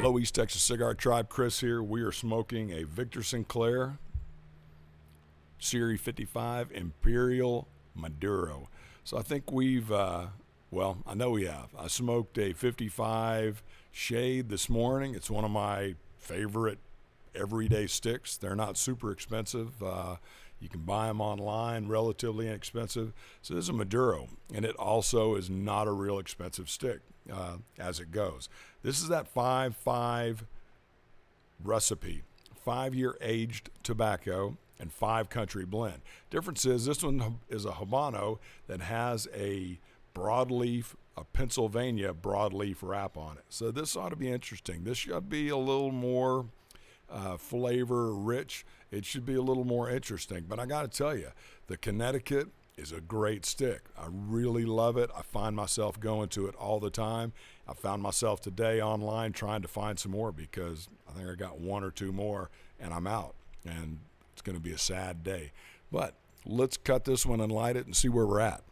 Hello, East Texas Cigar Tribe. Chris here. We are smoking a Victor Sinclair Series 55 Imperial Maduro. So I think I know we have. I smoked a 55 Shade this morning. It's one of my favorite everyday sticks. They're not super expensive. You can buy them online, relatively inexpensive. So this is a Maduro, and it also is not a real expensive stick as it goes. This is that 5-5 recipe, 5-year aged tobacco and 5-country blend. Difference is this one is a Habano that has a broadleaf, a Pennsylvania broadleaf wrap on it. So this ought to be interesting. This should be a little more flavor rich. It should be a little more interesting. But I got to tell you, the Connecticut is a great stick. I really love it. I find myself going to it all the time. I found myself today online trying to find some more because I think I got one or two more and I'm out. And it's going to be a sad day. But let's cut this one and light it and see where we're at.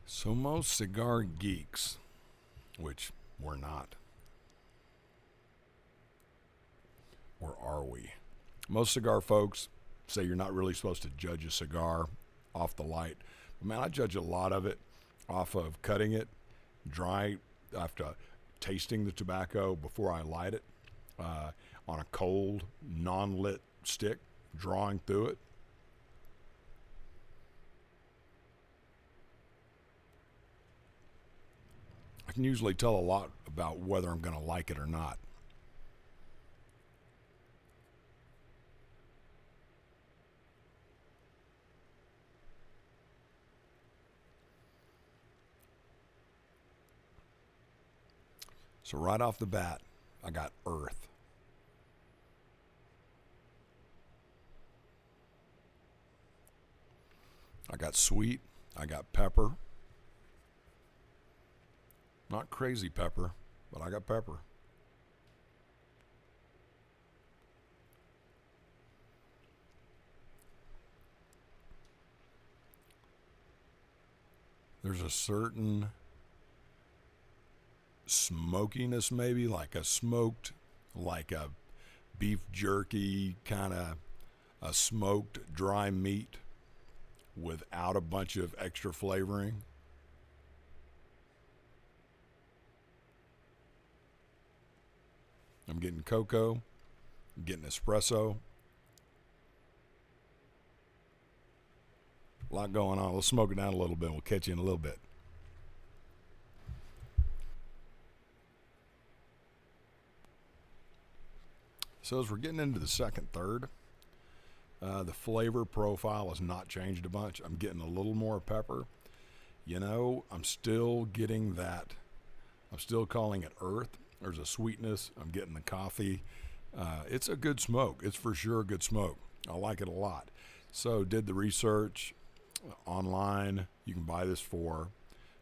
So most cigar geeks, which we're not, or are we? Most cigar folks say you're not really supposed to judge a cigar off the light. But man, I judge a lot of it off of cutting it dry after tasting the tobacco before I light it on a cold, non-lit stick, drawing through it. I can usually tell a lot about whether I'm going to like it or not. So right off the bat, I got earth. I got sweet. I got pepper. Not crazy pepper, but I got pepper. There's a certain smokiness, maybe like a beef jerky, kind of a smoked dry meat without a bunch of extra flavoring. I'm getting cocoa, I'm getting espresso. A lot going on. Let's smoke it down a little bit. We'll catch you in a little bit. So as we're getting into the second third, the flavor profile has not changed a bunch. I'm getting a little more pepper. You know, I'm still getting that. I'm still calling it earth. There's a sweetness. I'm getting the coffee. It's a good smoke. It's for sure a good smoke. I like it a lot. So did the research online. You can buy this for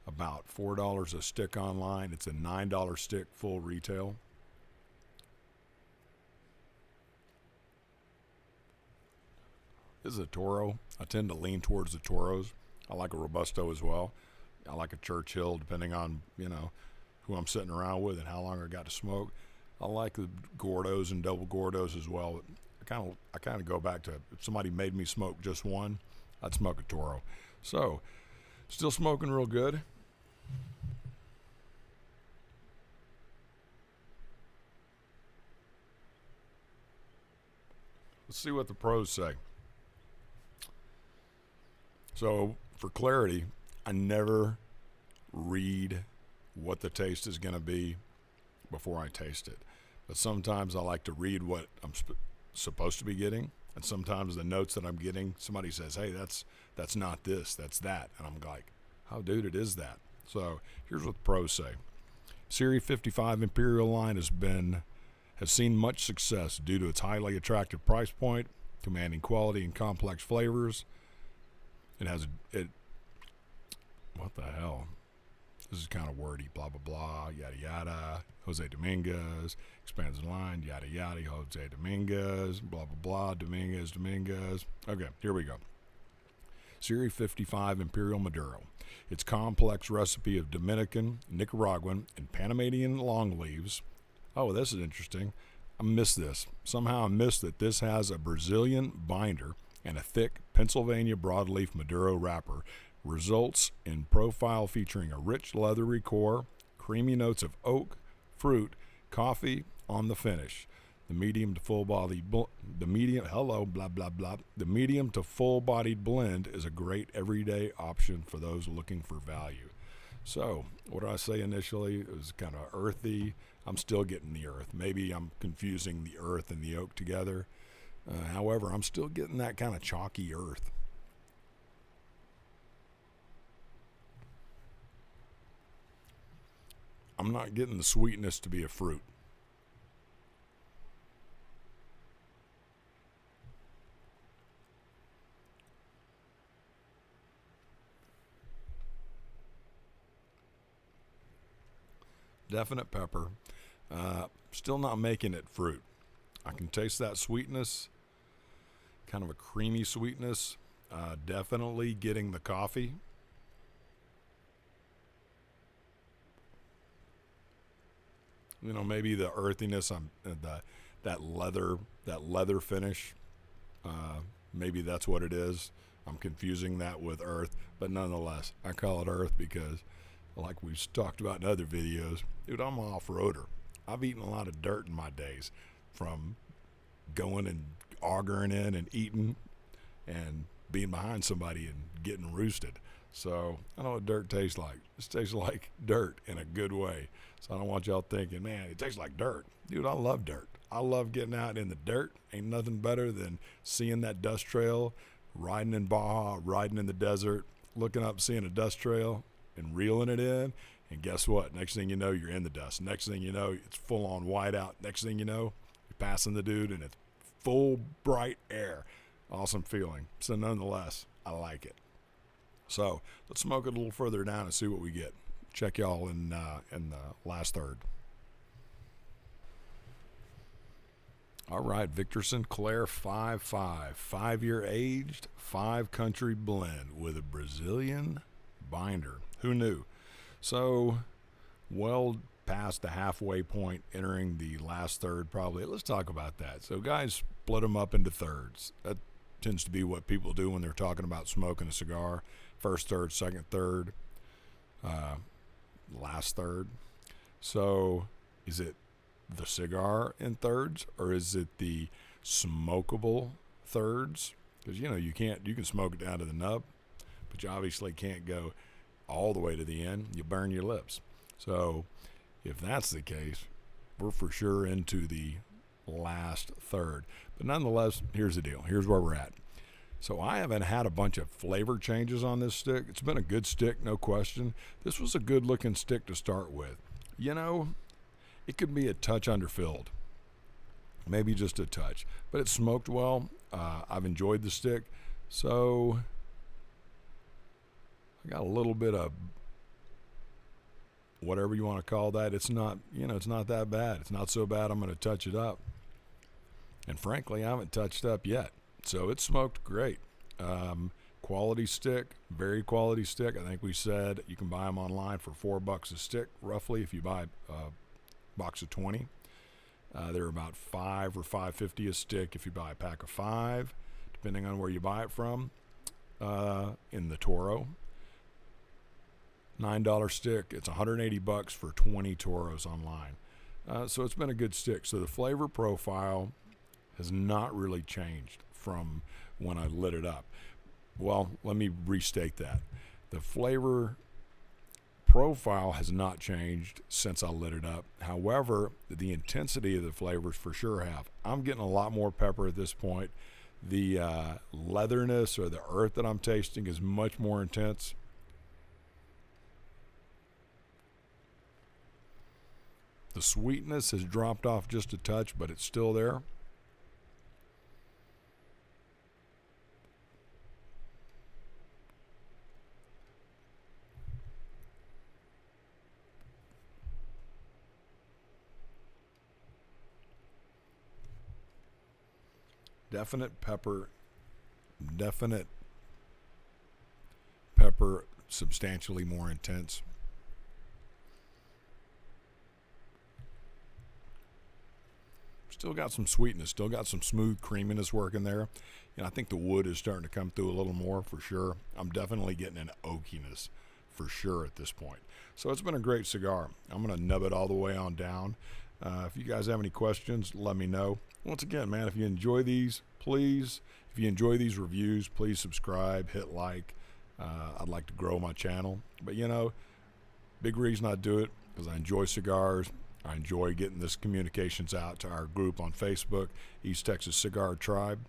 about $4 a stick online. It's a $9 stick full retail. This is a Toro. I tend to lean towards the Toros. I like a Robusto as well. I like a Churchill, depending on, who I'm sitting around with and how long I got to smoke. I like the Gordos and double Gordos as well. I kind of go back to, if somebody made me smoke just one, I'd smoke a Toro. So, still smoking real good. Let's see what the pros say. So, for clarity, I never read what the taste is going to be before I taste it. But sometimes I like to read what I'm supposed to be getting, and sometimes the notes that I'm getting, somebody says, "Hey, that's not this, that's that," and I'm like, "Oh, dude, it is that." So here's what the pros say: Series 55 Imperial line has seen much success due to its highly attractive price point, commanding quality and complex flavors. What the hell? This is kind of wordy, blah, blah, blah, yada, yada. Jose Dominguez expands the line, yada, yada. Jose Dominguez, blah, blah, blah, Dominguez. Okay, here we go. Series 55 Imperial Maduro. Its complex recipe of Dominican, Nicaraguan, and Panamanian longleaves. Oh, this is interesting. I missed this. Somehow I missed that this has a Brazilian binder and a thick Pennsylvania broadleaf Maduro wrapper. Results in profile featuring a rich leathery core, creamy notes of oak, fruit, coffee on the finish. The medium to full-bodied blend is a great everyday option for those looking for value. So, what did I say initially? It was kind of earthy. I'm still getting the earth. Maybe I'm confusing the earth and the oak together. However, I'm still getting that kind of chalky earth. I'm not getting the sweetness to be a fruit. Definite pepper. Still not making it fruit. I can taste that sweetness, kind of a creamy sweetness. Definitely getting the coffee. You know, maybe the earthiness, that leather finish. Maybe that's what it is. I'm confusing that with earth, but nonetheless, I call it earth because, like we've talked about in other videos, dude, I'm an off-roader. I've eaten a lot of dirt in my days, from going and augering in and eating and being behind somebody and getting roosted. So I know what dirt tastes like. It tastes like dirt in a good way. So I don't want y'all thinking, man, it tastes like dirt. Dude, I love dirt. I love getting out in the dirt. Ain't nothing better than seeing that dust trail, riding in Baja, riding in the desert, looking up, seeing a dust trail, and reeling it in. And guess what? Next thing you know, you're in the dust. Next thing you know, it's full on white out. Next thing you know, you're passing the dude and it's full bright air. Awesome feeling. So nonetheless, I like it. So let's smoke it a little further down and see what we get. Check y'all in the last third. All right, Victor Sinclair 5.5, 5-year aged, 5-country blend with a Brazilian binder. Who knew? So, well past the halfway point, entering the last third probably. Let's talk about that. So guys split them up into thirds. That tends to be what people do when they're talking about smoking a cigar. First third, second third, last third. So is it the cigar in thirds, or is it the smokable thirds? Because you can smoke it down to the nub, but you obviously can't go all the way to the end. You burn your lips. So if that's the case, we're for sure into the last third. But nonetheless, here's the deal. Here's where we're at. So I haven't had a bunch of flavor changes on this stick. It's been a good stick, no question. This was a good looking stick to start with. It could be a touch underfilled, maybe just a touch, but it smoked well. I've enjoyed the stick. So I got a little bit of whatever you want to call that. It's not that bad. It's not so bad I'm going to touch it up. And frankly, I haven't touched up yet. So it smoked great. Quality stick, very quality stick. I think we said you can buy them online for $4 a stick, roughly, if you buy a box of 20. They're about $5 or $5.50 a stick if you buy a pack of 5, depending on where you buy it from. In the Toro, $9 stick. It's $180 for 20 Toros online. So it's been a good stick. So the flavor profile has not really changed from when I lit it up. Well, let me restate that. The flavor profile has not changed since I lit it up. However, the intensity of the flavors for sure have. I'm getting a lot more pepper at this point. The leatherness or the earth that I'm tasting is much more intense. The sweetness has dropped off just a touch, but it's still there. Definite pepper, substantially more intense. Still got some sweetness, still got some smooth creaminess working there. I think the wood is starting to come through a little more for sure. I'm definitely getting an oakiness for sure at this point. So it's been a great cigar. I'm going to nub it all the way on down. If you guys have any questions, let me know. Once again, man, if you enjoy these, please, if you enjoy these reviews, please subscribe, hit like. I'd like to grow my channel. But, big reason I do it because I enjoy cigars. I enjoy getting this communications out to our group on Facebook, East Texas Cigar Tribe.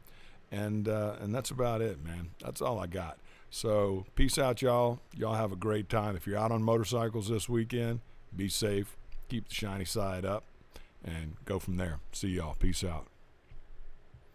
And that's about it, man. That's all I got. So peace out, y'all. Y'all have a great time. If you're out on motorcycles this weekend, be safe. Keep the shiny side up and go from there. See y'all. Peace out.